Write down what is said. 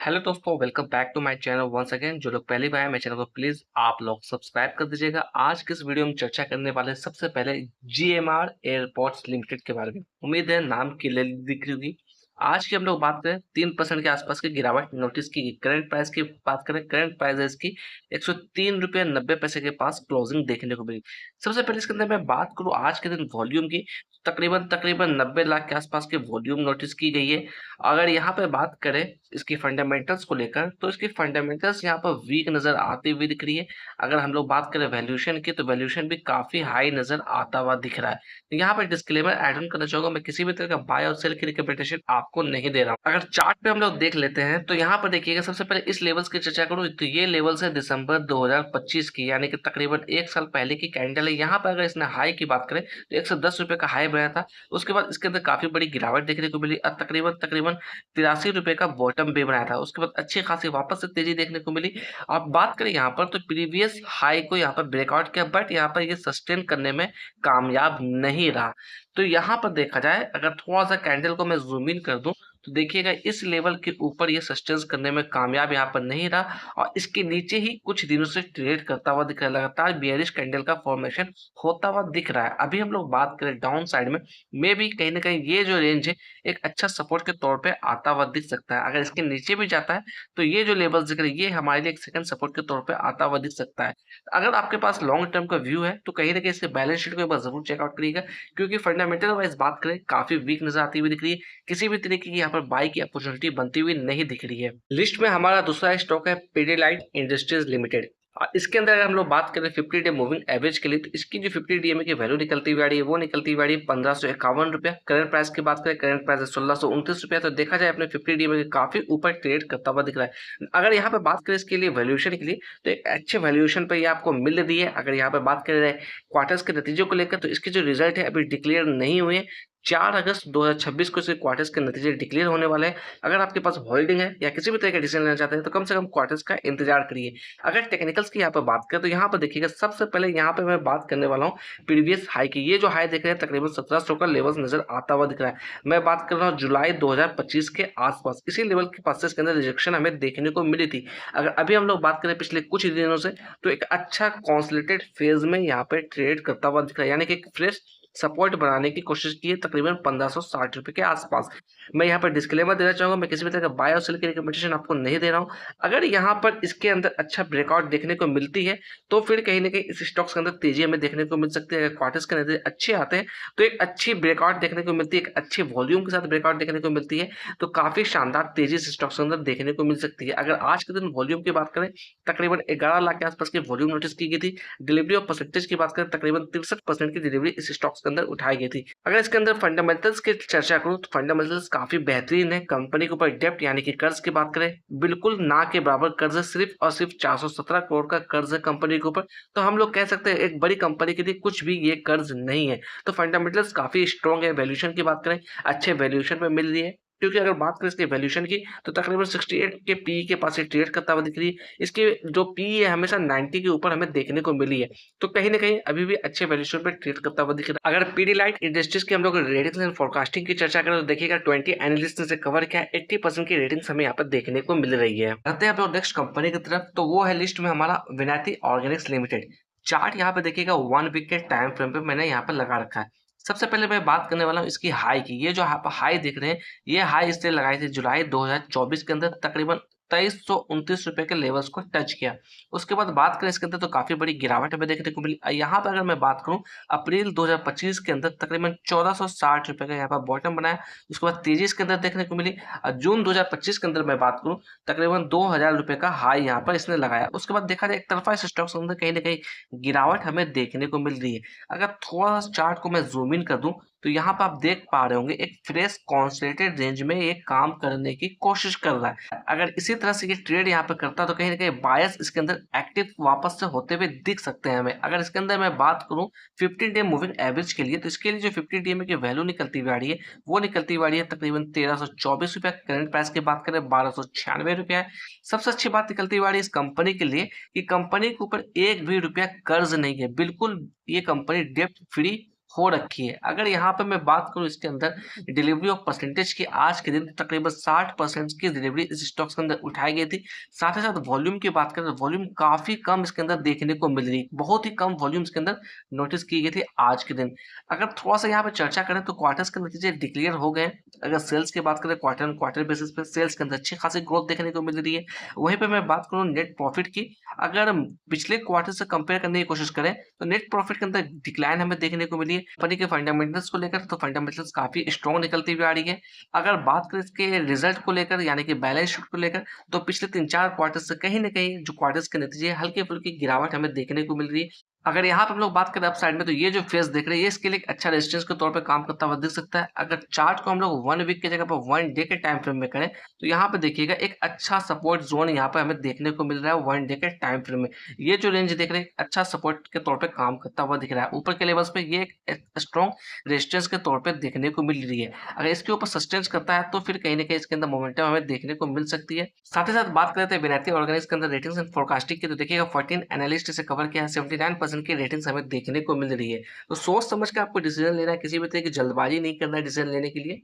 Hello दोस्तों, welcome back to my channel once again. जो लोग पहली बार आए मेरे चैनल को प्लीज आप लोग सब्सक्राइब कर दीजिएगा। आज के इस वीडियो में चर्चा करने वाले सबसे पहले जीएमआर एयरपोर्ट्स लिमिटेड के बारे में। उम्मीद है नाम क्लियरली दिख रही होगी। आज की हम लोग बात करें 3% के आसपास की गिरावट नोटिस की। करंट प्राइस की बात करें, करंट प्राइस है इसकी 103 रुपये 90 पैसे के पास क्लोजिंग देखने को मिली। सबसे पहले इसके अंदर मैं बात करूँ आज के दिन वॉल्यूम की, तकरीबन तकरीबन 90 लाख के आसपास की वॉल्यूम नोटिस की गई है। अगर यहाँ पे बात करें इसकी फंडामेंटल्स को लेकर, तो इसकी फंडामेंटल्स यहाँ पर वीक नजर आती हुई दिख रही है। अगर हम लोग बात करें वैल्यूएशन की, तो वैल्यूएशन भी काफी हाई नजर आता हुआ दिख रहा है। तो यहाँ पर डिस्क्लेमर ऐड ऑन करना चाहूंगा, मैं किसी भी तरह का बाय और सेल की रिकमेंडेशन आपको नहीं दे रहा हूँ। अगर चार्ट पे हम लोग देख लेते हैं तो यहाँ पर देखिएगा, सबसे पहले इस लेवल्स की चर्चा करूँ तो ये लेवल्स है दिसंबर 2025 की, यानी कि तकरीबन एक साल पहले की कैंडल है। यहाँ पर अगर इसने हाई की बात करें तो 110 रुपए का हाई बनाया था। उसके बाद इसके अंदर काफी बड़ी गिरावट देखने को मिली और तकरीबन तकरीबन 83 रुपए का बॉटम भी बनाया था। उसके बाद अच्छी खासी वापस से तेजी देखने को मिली। अब बात करें यहाँ पर, तो प्रीवियस हाई को यहाँ पर ब्रेकआउट किया, बट यहाँ पर ये सस्टेन करने में कामयाब नहीं रहा। तो यहाँ पर देखा जाए, अगर थोड़ा सा कैंडल को मैं जूम इन कर दूं तो देखिएगा इस लेवल के ऊपर ये सस्टेन करने में कामयाब यहाँ पर नहीं रहा और इसके नीचे ही कुछ दिनों से ट्रेड करता हुआ दिख रहा है। लगातार बियरिश कैंडल का फॉर्मेशन होता हुआ दिख रहा है। अभी हम लोग बात करें डाउन साइड में, मे भी कहीं ना कहीं ये जो रेंज है एक अच्छा सपोर्ट के तौर पे आता हुआ दिख सकता है। अगर इसके नीचे भी जाता है तो ये जो लेवल्स दिख रहे हैं ये हमारे लिए एक सेकंड सपोर्ट के तौर पे आता हुआ दिख सकता है। अगर आपके पास लॉन्ग टर्म का व्यू है तो कहीं ना कहीं इसके बैलेंस शीट को एक बार जरूर चेकआउट करिएगा, क्योंकि फंडामेंटल वाइज बात करें काफी वीक नजर आती हुई दिख रही है। किसी भी तरीके की यहाँ पर बाई की अपॉर्चुनिटी बनती हुई नहीं दिख रही है। लिस्ट में हमारा दूसरा स्टॉक है पीडीलाइट इंडस्ट्रीज लिमिटेड। इसके अंदर अगर हम लोग बात करें 50 डे मूविंग एवरेज के लिए, तो इसकी जो 50 डीएमए की वैल्यू निकलती हुई आ रही है वो निकलती हुई आ रही है 1551 रुपया। करंट प्राइस की बात करें, करंट प्राइस है 1629 रुपया। तो देखा जाए अपने 50 डीएमए के काफी ऊपर ट्रेड करता हुआ दिख रहा है। अगर यहाँ पे बात करें इसके लिए वैल्यूएशन के लिए, तो एक अच्छे वैल्यूएशन पे ये आपको मिल रही है। अगर यहाँ पे बात करें क्वार्टर्स के नतीजों को लेकर, तो इसके जो रिजल्ट है अभी डिक्लेयर नहीं हुए हैं। 4 अगस्त 2026 को इसके क्वार्टर्स के नतीजे डिक्लेयर होने वाले हैं। अगर आपके पास होल्डिंग है या किसी भी तरह का डिसीजन लेना चाहते हैं तो कम से कम क्वार्टर्स का इंतजार करिए। अगर टेक्निकल्स की यहाँ पर बात करें तो यहाँ पर देखिएगा, सबसे पहले यहाँ पे मैं बात करने वाला हूँ प्रीवियस हाई की। ये जो हाई देख रहे हैं तकरीबन 1700 का लेवल नजर आता हुआ दिख रहा है। मैं बात कर रहा हूँ जुलाई 2025 के आसपास, इसी लेवल के पास से इसके अंदर रिजेक्शन हमें देखने को मिली थी। अगर अभी हम लोग बात करें पिछले कुछ दिनों से, तो एक अच्छा कॉन्सोलिडेटेड फेज में यहाँ पे ट्रेड करता हुआ दिख रहा है, यानी कि एक फ्रेश सपोर्ट बनाने की कोशिश की है तकरीबन 1560 रुपए के आसपास। मैं यहाँ पर डिस्क्लेमर देना चाहूंगा, मैं किसी भी तरह का बाय और सेल की रिकमेंडेशन आपको नहीं दे रहा हूँ। अगर यहाँ पर इसके अंदर अच्छा ब्रेकआउट देखने को मिलती है तो फिर कहीं ना कहीं इस स्टॉक्स के अंदर तेजी हमें देखने को मिल सकती है। अगर क्वार्टर्स के नतीजे अच्छे आते हैं तो एक अच्छी ब्रेकआउट देखने को मिलती है, एक अच्छे वॉल्यूम के साथ ब्रेकआउट देखने को मिलती है, तो काफी शानदार तेजी इस स्टॉक्स के अंदर देखने को मिल सकती है। अगर आज के दिन वॉल्यूम की बात करें, तकरीबन 11 लाख के आसपास की वॉल्यूम नोटिस की गई थी। डिलीवरी ऑफ परसेंटेज की बात करें, तकरीबन 63% की डिलीवरी इस स्टॉक्स के अंदर उठाई गई थी। अगर इसके अंदर फंडामेंटल्स की चर्चा करूं तो फंडामेंटल्स काफी बेहतरीन है। कंपनी के ऊपर डेप्ट यानी कि कर्ज की बात करें, बिल्कुल ना के बराबर कर्ज है, सिर्फ और सिर्फ 417 करोड़ का कर्ज है कंपनी के ऊपर। तो हम लोग कह सकते हैं एक बड़ी कंपनी के लिए कुछ भी ये कर्ज नहीं है। तो फंडामेंटल्स काफी स्ट्रॉन्ग है। वैल्यूएशन की बात करें, अच्छे वैल्यूएशन पे मिल रही है, क्योंकि अगर बात करें इसकी वैल्यूएशन की तो तकरीबन 68 के पी के पास ट्रेड करता हुआ दिख रही है। इसकी जो पी है हमेशा 90 के ऊपर हमें देखने को मिली है, तो कहीं ना कहीं अभी भी अच्छे वैल्यूएशन पे ट्रेड करता हुआ दिख रहा है। अगर पीडीलाइट इंडस्ट्रीज की हम लोग रेटिंग्स एंड फोरकास्टिंग की चर्चा करें तो देखिएगा 20 एनालिस्ट ने कवर किया, 80% की रेटिंग्स हमें यहाँ पर देखने को मिल रही है। आते हैं आप लोग नेक्स्ट कंपनी की तरफ, तो वो है लिस्ट में हमारा विनाती ऑर्गेनिक्स लिमिटेड। चार्ट यहाँ पे देखिएगा 1 वीक के टाइम फ्रेम पे मैंने यहाँ पर लगा रखा है। सबसे पहले मैं बात करने वाला हूँ इसकी हाई की। ये जो आप हाई देख रहे हैं, ये हाई इसने लगाई थी जुलाई 2024 के अंदर, तकरीबन 2329 रुपए के लेवल्स को टच किया। उसके बाद बात करें इसके अंदर तो काफी बड़ी गिरावट हमें देखने को मिली। यहाँ पर अगर मैं बात करूं, अप्रैल 2025 के अंदर तकरीबन 1460 रुपए का यहाँ पर बॉटम बनाया। उसके बाद तेजी इसके अंदर देखने को मिली और जून 2025 के अंदर मैं बात करूं, तकरीबन 2000 रुपए का हाई यहाँ पर इसने लगाया। उसके बाद देखा जाए एक तरफा इस स्टॉक्स के अंदर कहीं ना कहीं गिरावट हमें देखने को मिल रही है। अगर थोड़ा सा चार्ट को मैं जूम इन कर दूं तो यहाँ पर आप देख पा रहे होंगे एक फ्रेश कॉन्सोलिडेटेड रेंज में ये काम करने की कोशिश कर रहा है। अगर इसी तरह से ये ट्रेड यहाँ पे करता तो कहीं ना कहीं बायस इसके अंदर एक्टिव वापस से होते हुए दिख सकते हैं हमें। अगर इसके अंदर मैं बात करूं 15 डे मूविंग एवरेज के लिए, तो इसके लिए जो 50 डीएमए की वैल्यू निकलती हुई आ रही है वो निकलती हुई आ रही है तकरीबन 1324 रुपया। करंट प्राइस की बात करें 1296 रुपया है। सबसे अच्छी बात निकलती हुई आ रही है इस कंपनी के लिए कि कंपनी के ऊपर एक भी रुपया कर्ज नहीं है, बिल्कुल ये कंपनी डेप्ट फ्री हो रखी है। अगर यहाँ पे मैं बात करूँ इसके अंदर डिलीवरी ऑफ परसेंटेज की, आज के दिन तकरीबन 60% की डिलीवरी इस स्टॉक्स के अंदर उठाई गई थी। साथ ही साथ वॉल्यूम की बात करें तो वॉल्यूम काफ़ी कम इसके अंदर देखने को मिल रही है। बहुत ही कम वॉल्यूम इसके अंदर नोटिस की गई थी आज के दिन। अगर थोड़ा-सा यहाँ पे चर्चा करें तो क्वार्टर्स के नतीजे डिक्लेयर हो गए हैं। अगर सेल्स की बात करें क्वार्टर ऑन क्वार्टर बेसिस पे सेल्स के अंदर अच्छी खासी ग्रोथ देखने को मिल रही है। वहीं पे मैं बात करूँ नेट प्रॉफिट की, अगर पिछले क्वार्टर से कंपेयर करने की कोशिश करें तो नेट प्रॉफिट के अंदर डिक्लाइन हमें देखने को मिली है। कंपनी के फंडामेंटल्स को लेकर तो फंडामेंटल्स काफ़ी स्ट्रॉन्ग निकलती हुई आ रही है। अगर बात करें इसके रिजल्ट को लेकर यानी कि बैलेंस शीट को लेकर तो पिछले 3-4 क्वार्टर से कहीं न कहीं जो क्वार्टर्स के नतीजे हैं हल्की-फुल्की गिरावट हमें देखने को मिल रही है। अगर यहाँ पे हम लोग बात करें अपसाइड में तो ये जो फेज़ देख रहे हैं ये इसके लिए एक अच्छा रेजिस्टेंस के तौर पे काम करता हुआ दिख सकता है। अगर चार्ट को हम लोग 1 वीक की जगह पर 1 डे के टाइम फ्रेम में करें तो यहाँ पे देखिएगा एक अच्छा सपोर्ट ज़ोन यहाँ पे हमें देखने को मिल रहा है 1 डे के टाइम फ्रेम में। ये जो रेंज देख रहे हैं अच्छा सपोर्ट के तौर पे काम करता हुआ दिख रहा है। ऊपर के लेवल्स पे ये एक स्ट्रॉन्ग रेजिस्टेंस के तौर पे देखने को मिल रही है। अगर इसके ऊपर सस्टेन करता है तो फिर कहीं न कहीं इसके अंदर मोमेंटम हमें देखने को मिल सकती है। साथ ही साथ बात करते हैं विनैती ऑर्गेनाइज़ के अंदर रेटिंग्स एंड फोरकास्टिंग की तो देखिएगा 14 एनालिस्ट इसे कवर किया है, 79% की रेटिंग्स हमें देखने को मिल रही है। तो सोच समझ के आपको डिसीजन लेना है, किसी भी तरह की जल्दबाजी नहीं करना है डिसीजन लेने के लिए।